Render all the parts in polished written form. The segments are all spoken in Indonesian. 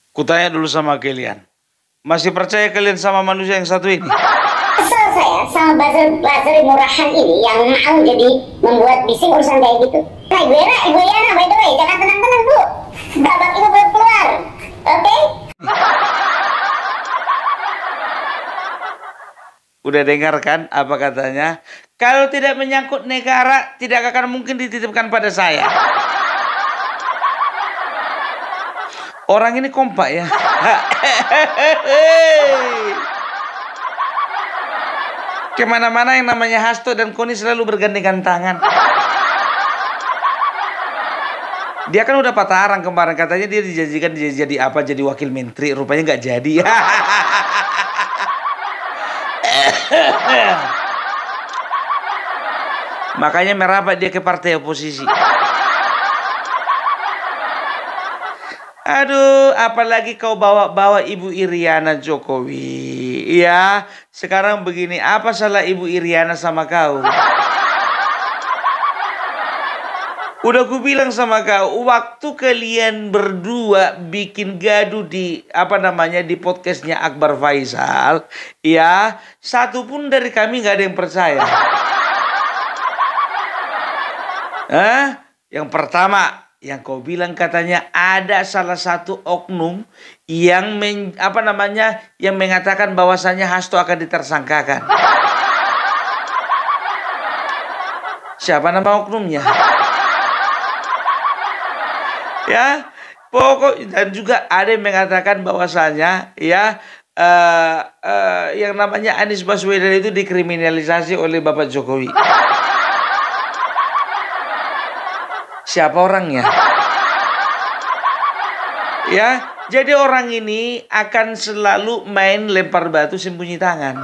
Kutanya dulu sama kalian. Masih percaya kalian sama manusia yang satu ini? Kesel saya sama buzzer murahan ini yang mau jadi membuat bising urusan kayak gitu. Nah, Ibu Yana, by the way, jangan tenang-tenang, Bu. Babak itu belum keluar. Oke? Udah dengar kan apa katanya? Kalau tidak menyangkut negara, tidak akan mungkin dititipkan pada saya. Orang ini kompak ya. Kemana-mana yang namanya Hasto dan Koni selalu bergandengan tangan. Dia kan udah patah arang kemarin, katanya dia dijanjikan jadi apa, jadi wakil menteri, rupanya nggak jadi. Makanya merapat dia ke partai oposisi. Aduh, apalagi kau bawa-bawa Ibu Iriana Jokowi. Ya, sekarang begini, apa salah Ibu Iriana sama kau? Udah ku bilang sama kau, waktu kalian berdua bikin gaduh di di podcastnya Akbar Faisal, ya, satu pun dari kami nggak ada yang percaya. Yang pertama, yang kau bilang katanya ada salah satu oknum yang yang mengatakan bahwasannya Hasto akan ditersangkakan. Siapa nama oknumnya? Ya, pokok, dan juga ada yang mengatakan bahwasanya ya yang namanya Anies Baswedan itu dikriminalisasi oleh Bapak Jokowi. Siapa orangnya? Ya, jadi orang ini akan selalu main lempar batu sembunyi tangan.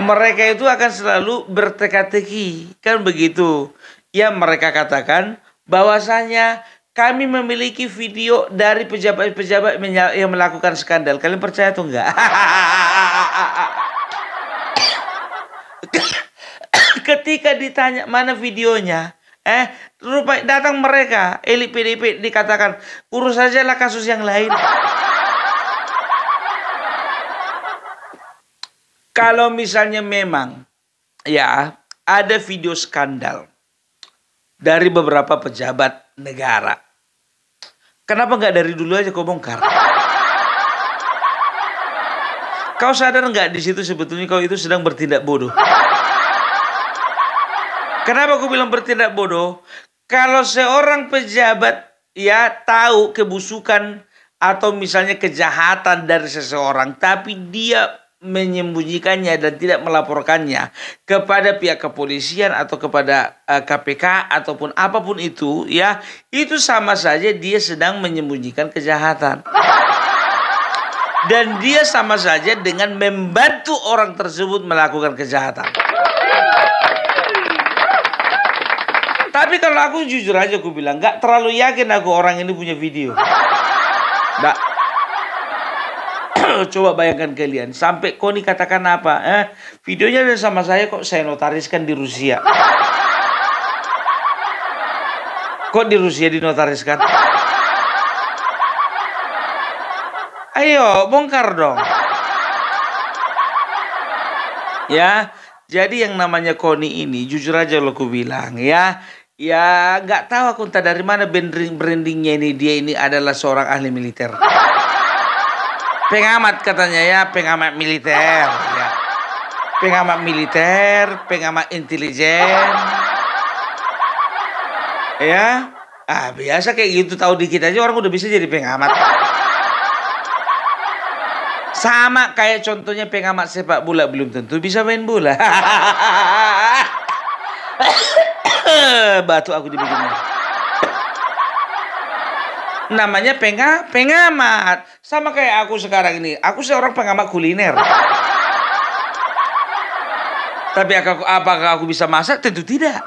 Mereka itu akan selalu berteka-teki, kan begitu? Ya, mereka katakan bahwasanya kami memiliki video dari pejabat-pejabat yang melakukan skandal. Kalian percaya atau enggak? Ketika ditanya mana videonya, rupanya datang mereka, elit PDIP, dikatakan urus saja lah kasus yang lain. Kalau misalnya memang ya ada video skandal dari beberapa pejabat negara, kenapa nggak dari dulu aja kau bongkar? Kau sadar nggak di situ sebetulnya kau itu sedang bertindak bodoh? Kenapa aku bilang bertindak bodoh? Kalau seorang pejabat ya tahu kebusukan atau misalnya kejahatan dari seseorang, tapi dia menyembunyikannya dan tidak melaporkannya kepada pihak kepolisian atau kepada KPK ataupun apapun itu, ya, itu sama saja dia sedang menyembunyikan kejahatan. Dan dia sama saja dengan membantu orang tersebut melakukan kejahatan. Tapi kalau aku jujur aja aku bilang, gak terlalu yakin aku orang ini punya video. Nggak. Coba bayangkan kalian, sampai Koni katakan apa? Videonya ada sama saya kok, saya notariskan di Rusia. Kok di Rusia dinotariskan? Ayo, bongkar dong. Ya, jadi yang namanya Koni ini, jujur aja lo ku bilang ya nggak tahu aku entah dari mana brandingnya ini, dia ini adalah seorang ahli militer. Pengamat katanya ya, pengamat militer ya. Pengamat militer, pengamat intelijen. Ya. Biasa kayak gitu, tahu dikit aja orang udah bisa jadi pengamat. Sama kayak contohnya pengamat sepak bola, belum tentu bisa main bola. Batu aku dibikinnya. Namanya pengamat. Sama kayak aku sekarang ini. Aku seorang pengamat kuliner. Tapi apakah aku bisa masak? Tentu tidak.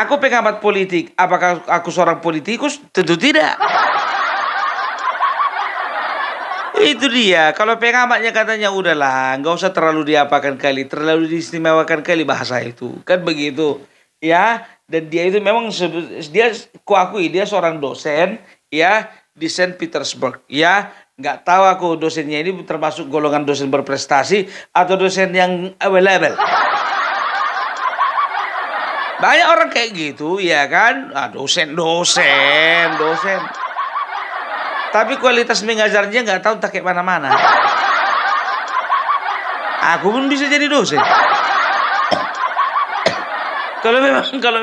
Aku pengamat politik. Apakah aku seorang politikus? Tentu tidak. Itu dia. Kalau pengamatnya katanya udahlah, nggak usah terlalu diapakan kali, terlalu diistimewakan kali bahasa itu. Kan begitu. ya, dan dia itu memang dia kuakui dia seorang dosen ya di Saint Petersburg ya. Nggak tahu aku dosennya ini termasuk golongan dosen berprestasi atau dosen yang available. Banyak orang kayak gitu ya kan, dosen. Tapi kualitas mengajarnya nggak tahu tak kayak mana-mana. Aku pun bisa jadi dosen. Kalau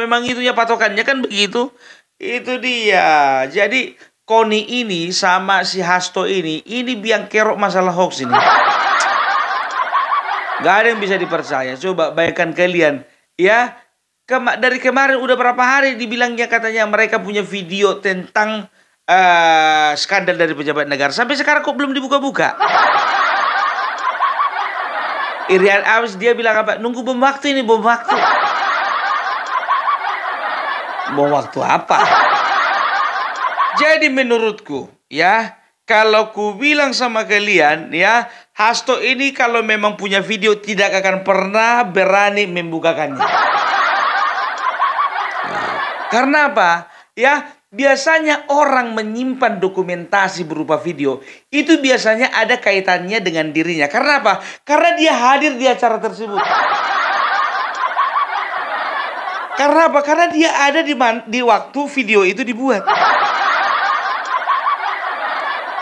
memang itunya patokannya kan begitu. Itu dia. Jadi Koni ini sama si Hasto ini biang kerok masalah hoax ini. Gak ada yang bisa dipercaya. Coba bayangkan kalian, ya. Dari kemarin udah berapa hari dibilangnya katanya mereka punya video tentang skandal dari pejabat negara. Sampai sekarang kok belum dibuka-buka. Irian Awas dia bilang apa? Nunggu bom waktu ini, bom waktu. Bom waktu apa? Jadi menurutku ya, kalau ku bilang sama kalian ya, Hasto ini kalau memang punya video tidak akan pernah berani membukakannya. Karena apa? Ya, biasanya orang menyimpan dokumentasi berupa video itu biasanya ada kaitannya dengan dirinya. Karena apa? Karena dia hadir di acara tersebut. Karena apa? Karena dia ada di waktu video itu dibuat.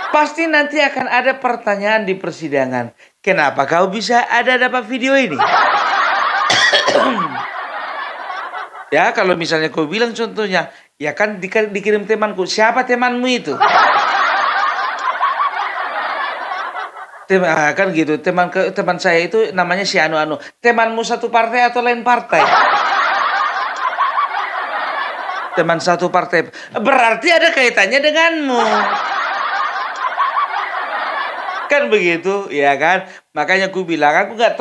Pasti nanti akan ada pertanyaan di persidangan. Kenapa kau bisa dapat video ini? Ya, kalau misalnya kau bilang contohnya, ya kan dikirim temanku. Siapa temanmu itu? Kan gitu. Teman saya itu namanya si Anu. Temanmu satu partai atau lain partai? Teman satu partai. Berarti ada kaitannya denganmu. Kan begitu, ya kan? Makanya aku bilang aku nggak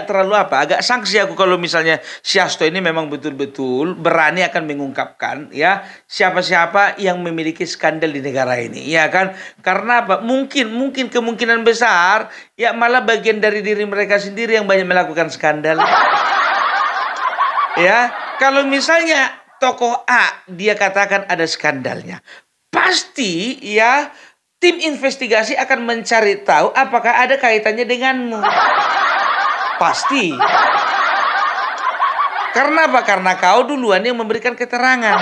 terlalu agak sanksi aku kalau misalnya si Hasto ini memang betul-betul berani akan mengungkapkan ya siapa-siapa yang memiliki skandal di negara ini, ya kan? Karena apa? Mungkin kemungkinan besar ya malah bagian dari diri mereka sendiri yang banyak melakukan skandal. Ya, kalau misalnya tokoh A dia katakan ada skandalnya, pasti ya tim investigasi akan mencari tahu apakah ada kaitannya denganmu. Pasti. Karena apa? Karena kau duluan yang memberikan keterangan.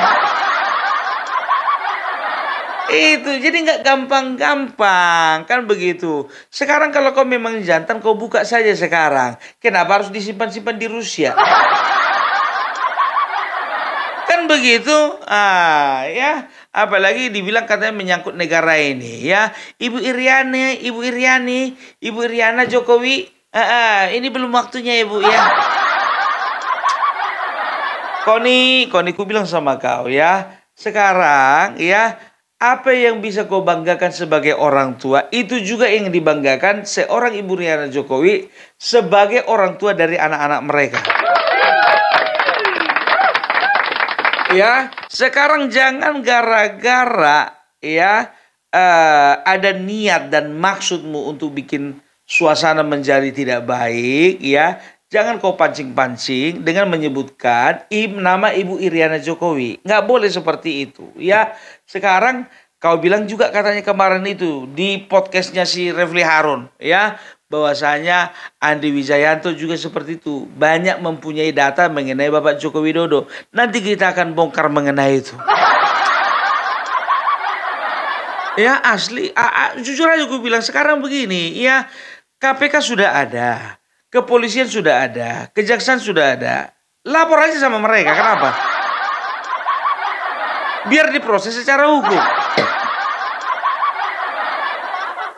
Itu, jadi nggak gampang-gampang. Kan begitu. Sekarang kalau kau memang jantan, kau buka saja sekarang. Kenapa harus disimpan-simpan di Rusia? Kan begitu. Ya. Apalagi dibilang katanya menyangkut negara ini ya. Ibu Iriana Jokowi. Ini belum waktunya ya Bu ya. Koni ku bilang sama kau ya. Sekarang ya, apa yang bisa kau banggakan sebagai orang tua, itu juga yang dibanggakan seorang Ibu Iriana Jokowi sebagai orang tua dari anak-anak mereka. Ya, sekarang jangan gara-gara ya ada niat dan maksudmu untuk bikin suasana menjadi tidak baik ya. Jangan kau pancing-pancing dengan menyebutkan nama Ibu Iriana Jokowi. Nggak boleh seperti itu ya. Sekarang kau bilang juga katanya kemarin itu di podcastnya si Refli Harun ya, bahwasanya Andi Wijayanto juga seperti itu, banyak mempunyai data mengenai Bapak Joko Widodo. Nanti kita akan bongkar mengenai itu. Ya asli, jujur aja gue bilang sekarang begini, ya KPK sudah ada, kepolisian sudah ada, kejaksaan sudah ada. Lapor aja sama mereka, kenapa? Biar diproses secara hukum.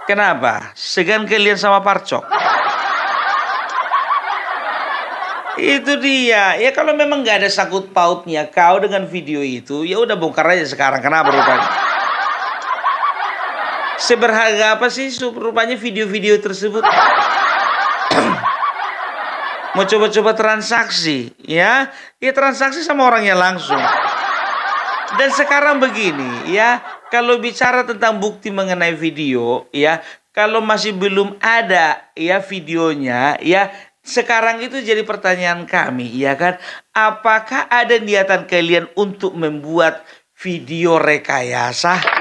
Kenapa? Segan kalian sama Parcok. Itu dia. Ya kalau memang nggak ada sangkut pautnya kau dengan video itu, ya udah bongkar aja sekarang. Kenapa rupanya? Seberharga apa sih rupanya video-video tersebut? Mau coba-coba transaksi, ya? Ya transaksi sama orangnya langsung. Dan sekarang begini, ya. Kalau bicara tentang bukti mengenai video, ya, kalau masih belum ada ya videonya, ya, sekarang itu jadi pertanyaan kami, ya kan? Apakah ada niatan kalian untuk membuat video rekayasa?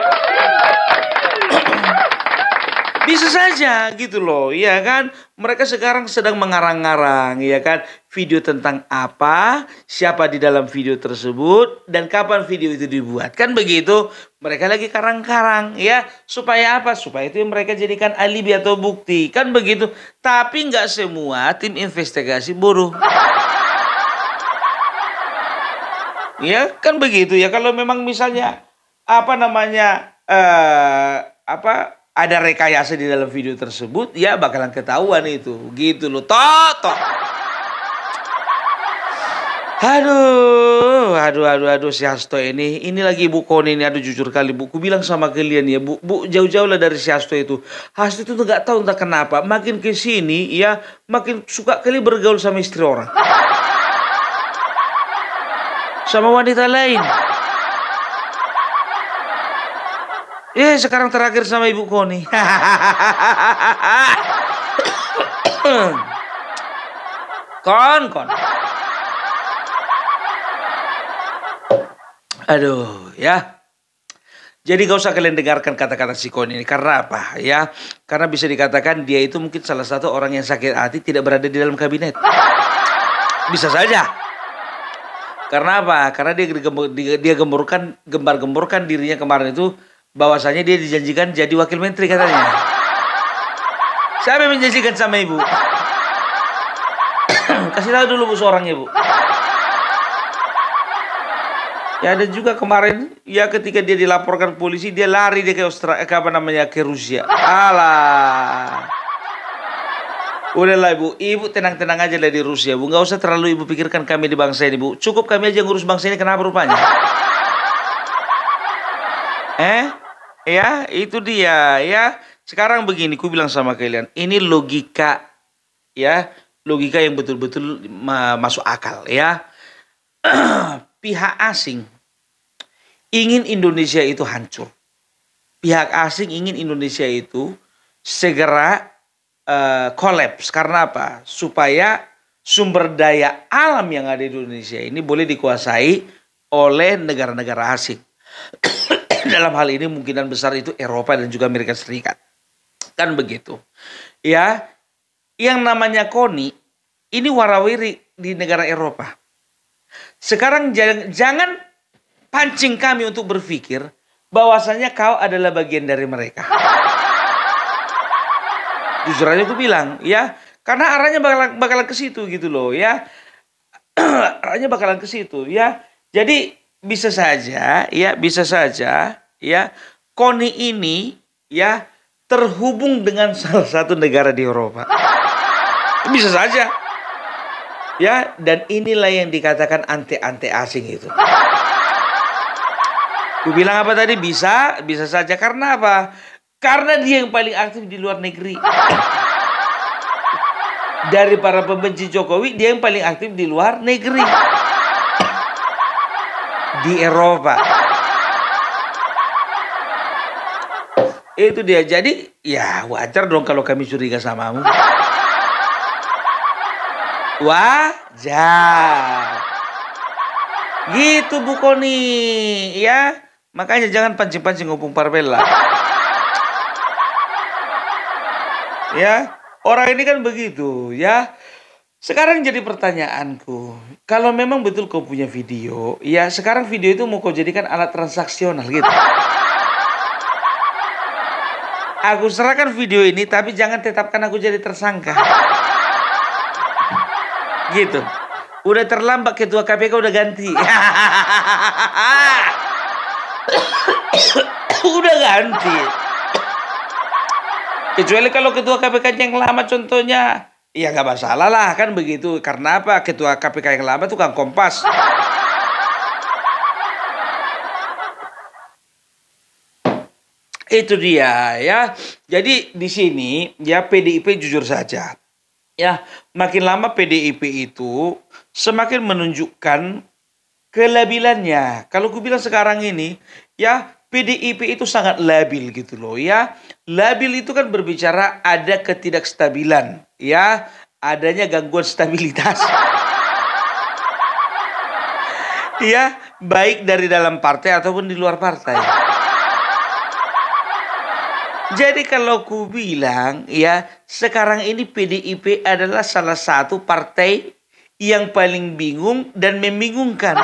Bisa saja gitu loh, ya kan? Mereka sekarang sedang mengarang-arang, ya kan? Video tentang apa, siapa di dalam video tersebut, dan kapan video itu dibuat. Kan begitu, mereka lagi karang-karang, ya. Supaya apa? Supaya itu yang mereka jadikan alibi atau bukti. Kan begitu. Tapi nggak semua tim investigasi bodoh. Ya, kan begitu ya. Kalau memang misalnya, apa namanya, ada rekayasa di dalam video tersebut, ya bakalan ketahuan itu, gitu loh. Toto. Aduh, si Hasto ini lagi Bu Koni ini, aduh jujur kali Bu, ku bilang sama kalian ya Bu, jauh-jauh lah dari si Hasto itu. Hasto itu nggak tahu entah kenapa, makin ke sini ya, makin suka kali bergaul sama istri orang, sama wanita lain. Sekarang terakhir sama Ibu Koni. Kon. Aduh, ya. Jadi gak usah kalian dengarkan kata-kata si Kon ini. Karena apa? Ya, karena bisa dikatakan dia itu mungkin salah satu orang yang sakit hati tidak berada di dalam kabinet. Bisa saja. Karena apa? Karena dia gembar-gemborkan dirinya kemarin itu, bahwasanya dia dijanjikan jadi wakil menteri katanya. Siapa yang menjanjikan sama Ibu? Kasih tahu dulu Bu seorangnya Bu. Ya ada juga kemarin ya, ketika dia dilaporkan polisi dia lari dia ke ke Rusia. Alah. Udahlah Ibu tenang-tenang aja lah di Rusia Bu. Nggak usah terlalu Ibu pikirkan kami di bangsa ini Bu. Cukup kami aja ngurus bangsa ini, kenapa rupanya? Ya, itu dia ya. Sekarang begini, ku bilang sama kalian, ini logika ya, logika yang betul-betul masuk akal ya. Pihak asing ingin Indonesia itu hancur. Pihak asing ingin Indonesia itu segera kolaps. Karena apa? Supaya sumber daya alam yang ada di Indonesia ini boleh dikuasai oleh negara-negara asing. Dalam hal ini kemungkinan besar itu Eropa dan juga Amerika Serikat. Kan begitu. Ya, yang namanya Koni ini warawiri di negara Eropa. Sekarang jangan pancing kami untuk berpikir bahwasanya kau adalah bagian dari mereka. Jujur aja aku bilang, ya, karena arahnya bakalan ke situ gitu loh, ya. Arahnya bakalan ke situ, ya. Jadi bisa saja, ya, Koni ini, ya, terhubung dengan salah satu negara di Eropa. Bisa saja, ya, dan inilah yang dikatakan ante-ante asing itu. Ku bilang apa tadi? Bisa saja. Karena apa? Karena dia yang paling aktif di luar negeri. Dari para pembenci Jokowi, dia yang paling aktif di luar negeri. Di Eropa. Itu dia. Jadi ya wajar dong kalau kami curiga samamu. Wajar. Gitu Bu Koni, ya. Makanya jangan pancing-pancing ngopung Parpella. Ya, orang ini kan begitu, ya. Sekarang jadi pertanyaanku, kalau memang betul kau punya video, ya sekarang video itu mau kau jadikan alat transaksional gitu. Aku serahkan video ini, tapi jangan tetapkan aku jadi tersangka. Gitu. Udah terlambat, ketua KPK udah ganti. Udah ganti. Kecuali kalau ketua KPK yang lama contohnya, ya nggak masalah lah kan begitu. Karena apa? Ketua KPK yang lama tuh kan Kompas. Itu dia ya. Jadi di sini ya PDIP jujur saja. Ya, makin lama PDIP itu semakin menunjukkan kelabilannya. Kalau ku bilang sekarang ini, ya PDIP itu sangat labil gitu loh ya. Labil itu kan berbicara ada ketidakstabilan, ya, adanya gangguan stabilitas. Ya, baik dari dalam partai ataupun di luar partai. Jadi kalau ku bilang ya, sekarang ini PDIP adalah salah satu partai yang paling bingung dan membingungkan.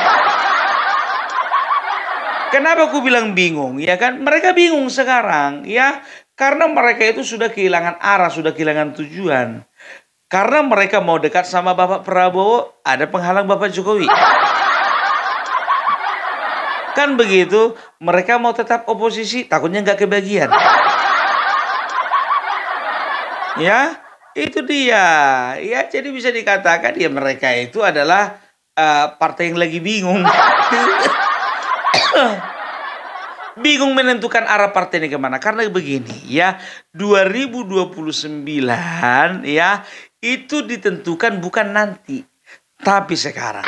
Kenapa aku bilang bingung? Ya kan, mereka bingung sekarang ya, karena mereka itu sudah kehilangan arah, sudah kehilangan tujuan. Karena mereka mau dekat sama Bapak Prabowo, ada penghalang Bapak Jokowi. Kan begitu, mereka mau tetap oposisi, takutnya nggak kebagian. Ya, itu dia. Ya, jadi bisa dikatakan ya mereka itu adalah partai yang lagi bingung. Bingung menentukan arah partai ini kemana. Karena begini ya, 2029 ya, itu ditentukan bukan nanti, tapi sekarang.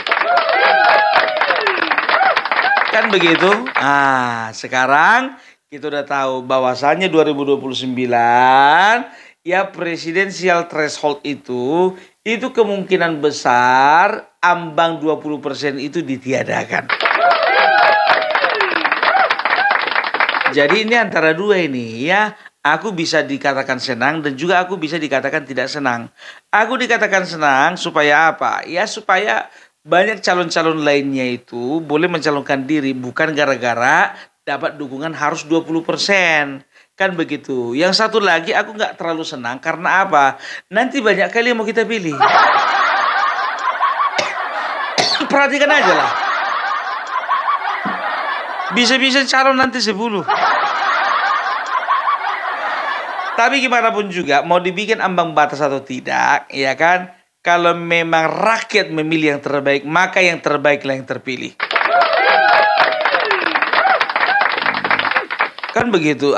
Kan begitu? Nah, sekarang kita udah tahu bahwasannya 2029 ya presidensial threshold itu kemungkinan besar ambang 20% itu ditiadakan. Jadi ini antara dua ini ya. Aku bisa dikatakan senang dan juga aku bisa dikatakan tidak senang. Aku dikatakan senang supaya apa? Ya supaya banyak calon-calon lainnya itu boleh mencalonkan diri. Bukan gara-gara dapat dukungan harus 20%. Kan begitu. Yang satu lagi aku nggak terlalu senang karena apa? Nanti banyak kali yang mau kita pilih. Perhatikan aja lah. Bisa-bisa calon nanti 10. Tapi gimana pun juga, mau dibikin ambang batas atau tidak, ya kan? Kalau memang rakyat memilih yang terbaik, maka yang terbaiklah yang terpilih. Kan begitu.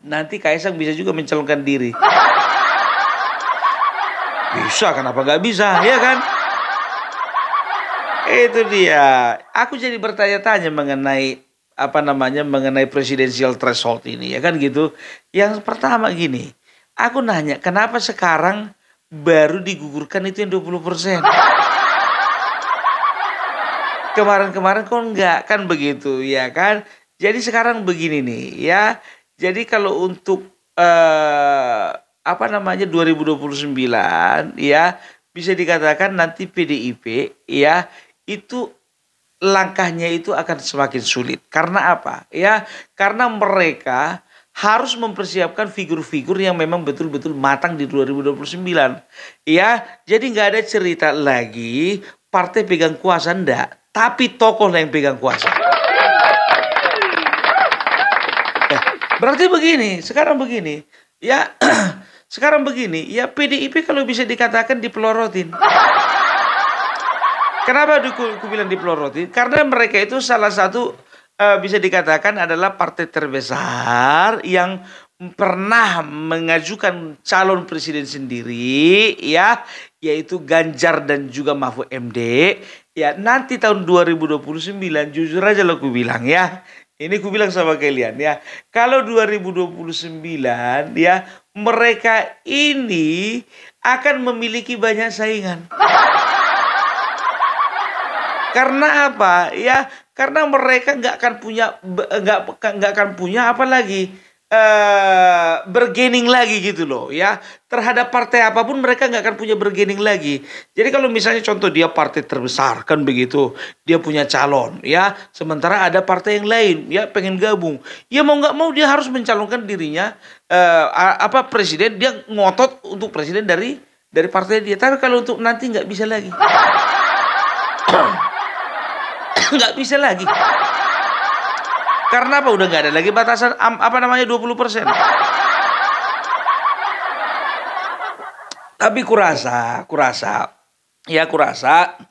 Nanti Kaisang bisa juga mencalonkan diri. Bisa, kenapa nggak bisa, ya kan? Itu dia. Aku jadi bertanya-tanya mengenai mengenai presidensial threshold ini, ya kan gitu. Yang pertama gini, aku nanya, kenapa sekarang baru digugurkan itu yang 20%? Kemarin-kemarin kok enggak, kan begitu, ya kan? Jadi sekarang begini nih, ya. Jadi kalau untuk 2029 ya, bisa dikatakan nanti PDIP ya itu langkahnya itu akan semakin sulit. Karena apa? Ya, karena mereka harus mempersiapkan figur-figur yang memang betul-betul matang di 2029. Ya, jadi nggak ada cerita lagi partai pegang kuasa, enggak. Tapi tokoh lah yang pegang kuasa. Berarti begini, sekarang begini. Ya, sekarang begini. Ya, PDIP kalau bisa dikatakan dipelorotin. Kenapa aku bilang dipeloroti? Karena mereka itu salah satu bisa dikatakan adalah partai terbesar yang pernah mengajukan calon presiden sendiri, ya, yaitu Ganjar dan juga Mahfud MD. Ya, nanti tahun 2029 jujur aja lo aku bilang ya. Ini aku bilang sama kalian ya. Kalau 2029 ya, mereka ini akan memiliki banyak saingan. Karena apa? Ya, karena mereka nggak akan punya apa lagi bergaining lagi gitu loh ya. Terhadap partai apapun mereka nggak akan punya bergaining lagi. Jadi kalau misalnya contoh dia partai terbesar kan begitu, dia punya calon ya. Sementara ada partai yang lain ya pengen gabung, ya mau nggak mau dia harus mencalonkan dirinya presiden. Dia ngotot untuk presiden dari partai dia. Tapi kalau untuk nanti nggak bisa lagi. Nggak bisa lagi. Karena apa? Udah nggak ada lagi batasan 20%. Tapi kurasa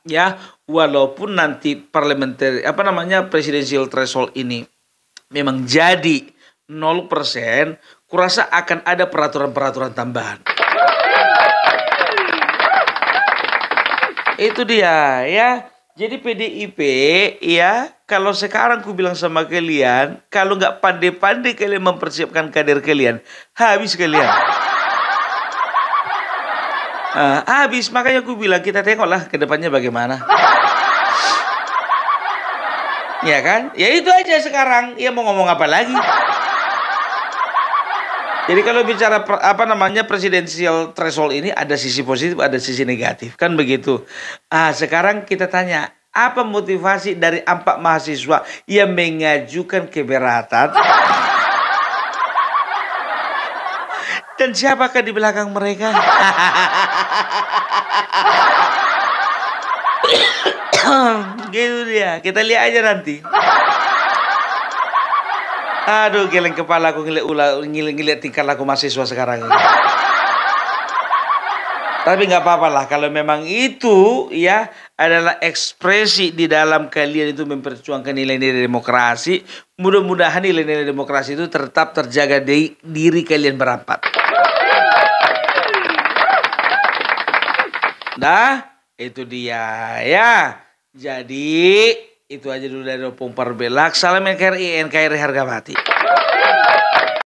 ya walaupun nanti presidensial threshold ini memang jadi 0%, kurasa akan ada peraturan-peraturan tambahan. Itu dia ya. Jadi PDIP ya, kalau sekarang ku bilang sama kalian, kalau nggak pandai-pandai kalian mempersiapkan kader kalian, habis kalian. Habis, makanya aku bilang kita tengoklah ke depannya bagaimana. Ya kan? Ya itu aja sekarang. Ya mau ngomong apa lagi? Jadi kalau bicara presidensial threshold ini ada sisi positif, ada sisi negatif, kan begitu. Sekarang kita tanya, apa motivasi dari 4 mahasiswa yang mengajukan keberatan? Dan siapakah di belakang mereka? Gitu dia. Kita lihat aja nanti. Aduh, geleng kepala aku ngeliat tingkah laku mahasiswa sekarang ini. Tapi nggak apa-apa lah kalau memang itu ya adalah ekspresi di dalam kalian itu memperjuangkan nilai-nilai demokrasi. Mudah-mudahan nilai-nilai demokrasi itu tetap terjaga di diri kalian berempat. Nah, itu dia ya. Jadi itu aja dulu dari Opung Parbelak. Salam NKRI, NKRI harga mati.